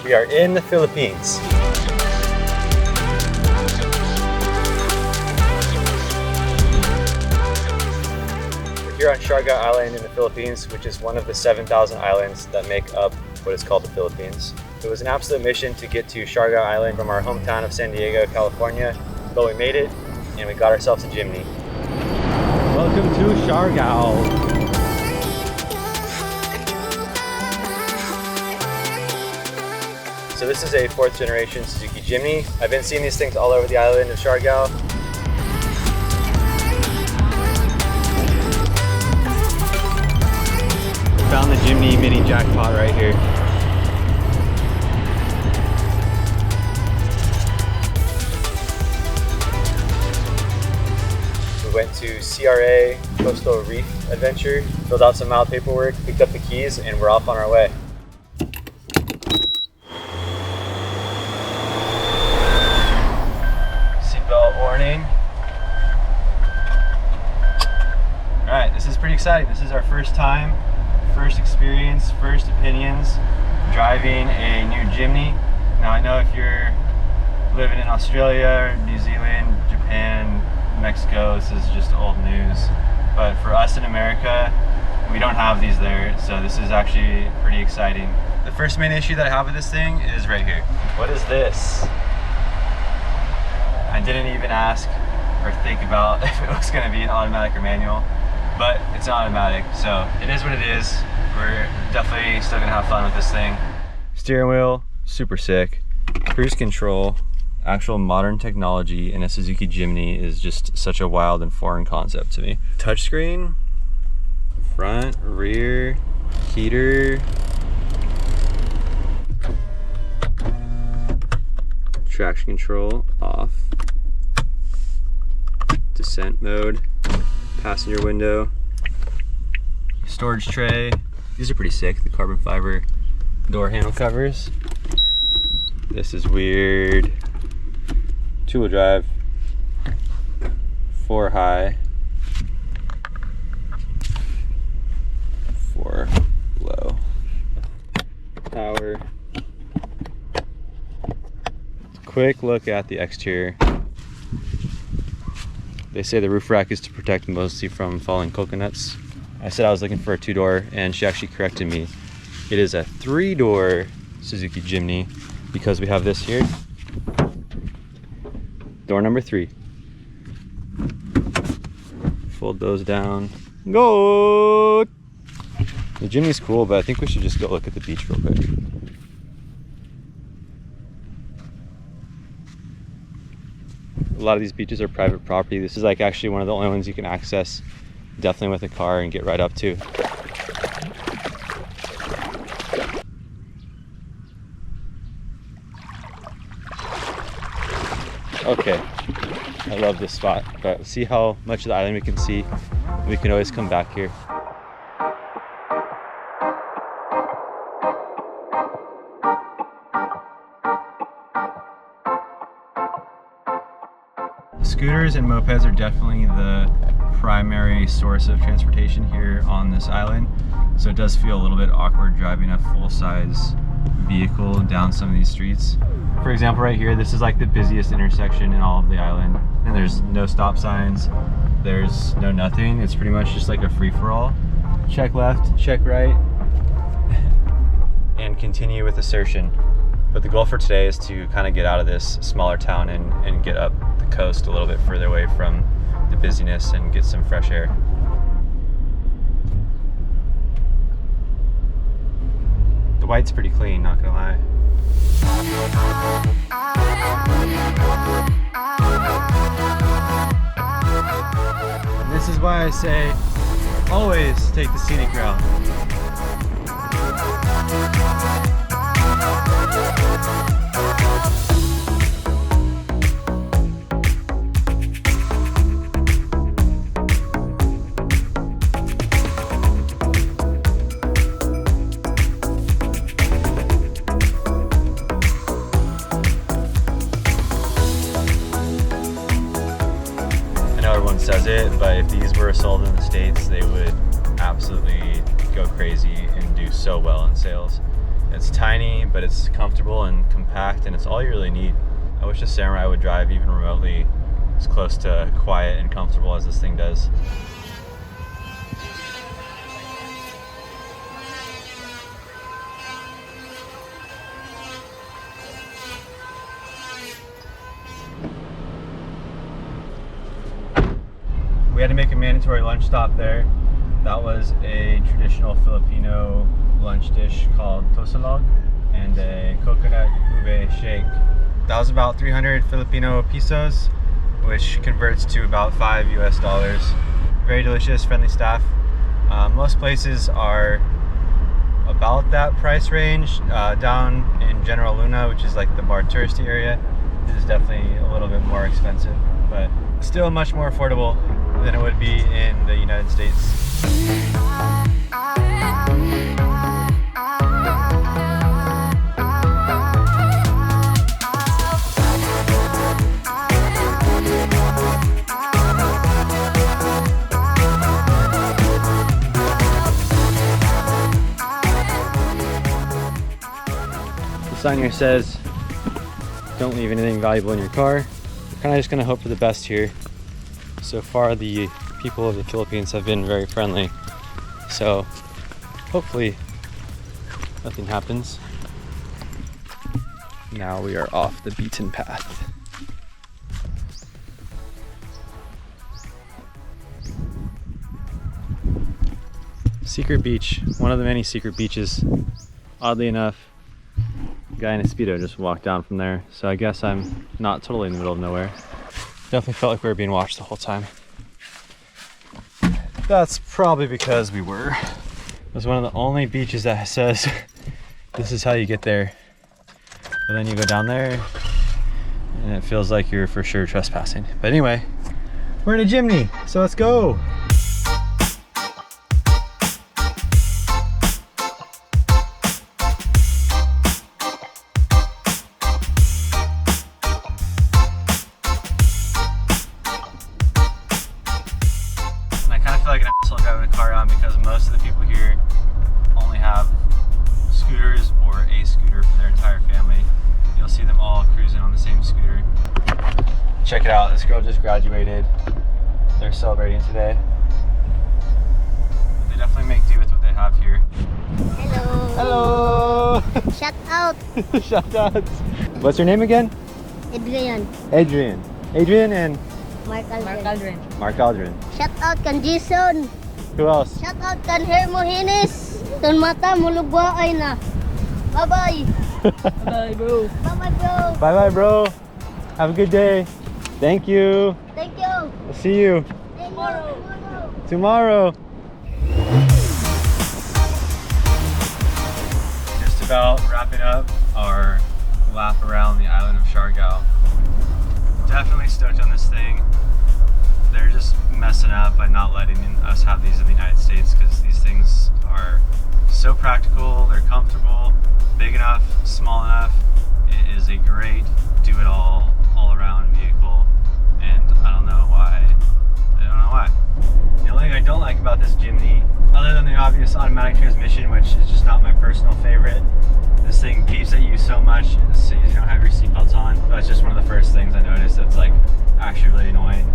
We are in the Philippines. We're here on Siargao Island in the Philippines, which is one of the 7,000 islands that make up what is called the Philippines. It was an absolute mission to get to Siargao Island from our hometown of San Diego, California, but we made it and we got ourselves a Jimny. Welcome to Siargao. So this is a 4th generation Suzuki Jimny. I've been seeing these things all over the island of Siargao. Found the Jimny mini jackpot right here. We went to CRA Coastal Reef Adventure, filled out some mild paperwork, picked up the keys, and we're off on our way. Warning. Alright, this is pretty exciting. This is our first time, first experience, first opinions driving a new Jimny. Now I know if you're living in Australia, New Zealand, Japan, Mexico, this is just old news. But for us in America, we don't have these there, so this is actually pretty exciting. The first main issue that I have with this thing is right here. What is this? I didn't even ask or think about if it was going to be an automatic or manual, but it's an automatic, so it is what it is. We're definitely still going to have fun with this thing. Steering wheel, super sick. Cruise control, actual modern technology in a Suzuki Jimny is just such a wild and foreign concept to me. Touchscreen, front, rear, heater. Traction control off. Descent mode, passenger window, storage tray. These are pretty sick, the carbon fiber door handle covers. This is weird. 2-wheel drive, 4 high, 4 low. Power. Quick look at the exterior. They say the roof rack is to protect mostly from falling coconuts. I said I was looking for a 2-door and she actually corrected me. It is a 3-door Suzuki Jimny because we have this here. Door number 3. Fold those down. Go! The Jimny's cool, but I think we should just go look at the beach real quick. A lot of these beaches are private property. This is like actually one of the only ones you can access definitely with a car and get right up to. Okay, I love this spot, but see how much of the island we can see. We can always come back here. Scooters and mopeds are definitely the primary source of transportation here on this island, so it does feel a little bit awkward driving a full-size vehicle down some of these streets. For example, right here, this is like the busiest intersection in all of the island, and there's no stop signs, there's no nothing. It's pretty much just like a free-for-all. Check left, check right, and continue with assertion. But the goal for today is to kind of get out of this smaller town and get up the coast a little bit further away from the busyness and get some fresh air. The white's pretty clean, not gonna lie. And this is why I say, always take the scenic route. Says it, but if these were sold in the States, they would absolutely go crazy and do so well in sales. It's tiny, but it's comfortable and compact, and it's all you really need. I wish a Samurai would drive even remotely as close to quiet and comfortable as this thing does. We had to make a mandatory lunch stop there. That was a traditional Filipino lunch dish called tosalog and a coconut ube shake. That was about 300 Filipino pesos, which converts to about $5 US. Very delicious, friendly staff. Most places are about that price range. Down in General Luna, which is like the more touristy area, it is definitely a little bit more expensive, but still much more affordable than it would be in the United States. The sign here says, don't leave anything valuable in your car. We're kind of just going to hope for the best here. So far, the people of the Philippines have been very friendly. So hopefully nothing happens. Now we are off the beaten path. Secret beach, one of the many secret beaches. Oddly enough, a guy in a Speedo just walked down from there. So I guess I'm not totally in the middle of nowhere. Definitely felt like we were being watched the whole time. That's probably because we were. It was one of the only beaches that says this is how you get there. But then you go down there and it feels like you're for sure trespassing. But anyway, we're in a Jimny, so let's go. Like an asshole driving a car around because most of the people here only have scooters or a scooter for their entire family. You'll see them all cruising on the same scooter. Check it out, this girl just graduated. They're celebrating today. But they definitely make do with what they have here. Hello. Hello! Shout out. Shout out. What's your name again? Adrian. Adrian. Adrian and Mark Aldrin. Mark Aldrin. Shout out kan Jason. Who else? Shout out kan Hermogenes. Ton mata mulugwa ay na. Bye bye. Bye bro. Bye bye bro. Bye bye bro. Have a good day. Thank you. Thank you. I'll see you tomorrow. Just about wrapping up our lap around the island of Siargao. Definitely stoked on this thing. They're just messing up by not letting us have these in the United States because these things are so practical, they're comfortable, big enough, small enough. It is a great do-it-all, all-around vehicle, and I don't know why. The only thing I don't like about this Jimny, other than the obvious automatic transmission, which is just not my personal favorite, this thing beeps at you so much so you don't have your seatbelts on. That's just one of the first things I noticed that's like actually really annoying.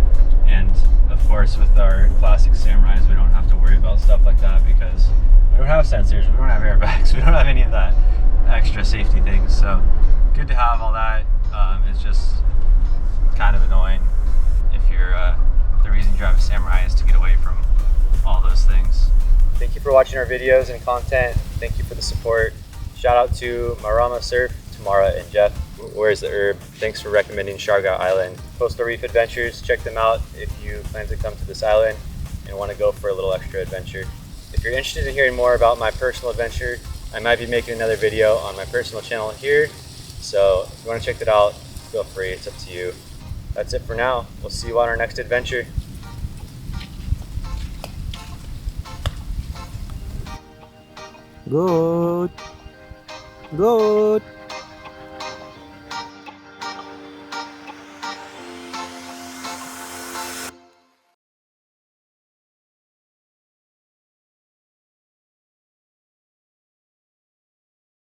And of course with our classic Samurais we don't have to worry about stuff like that because we don't have sensors, we don't have airbags, we don't have any of that extra safety things. So good to have all that. It's just kind of annoying if you're the reason you drive a Samurai is to get away from all those things. Thank you for watching our videos and content. Thank you for the support. Shout out to Marama Surf, Tamara, and Jeff. Where's the herb? Thanks for recommending Siargao Island. Coastal Reef Adventures, check them out if you plan to come to this island and want to go for a little extra adventure. If you're interested in hearing more about my personal adventure, I might be making another video on my personal channel here. So if you want to check that out, feel free, it's up to you. That's it for now. We'll see you on our next adventure. Good. Good.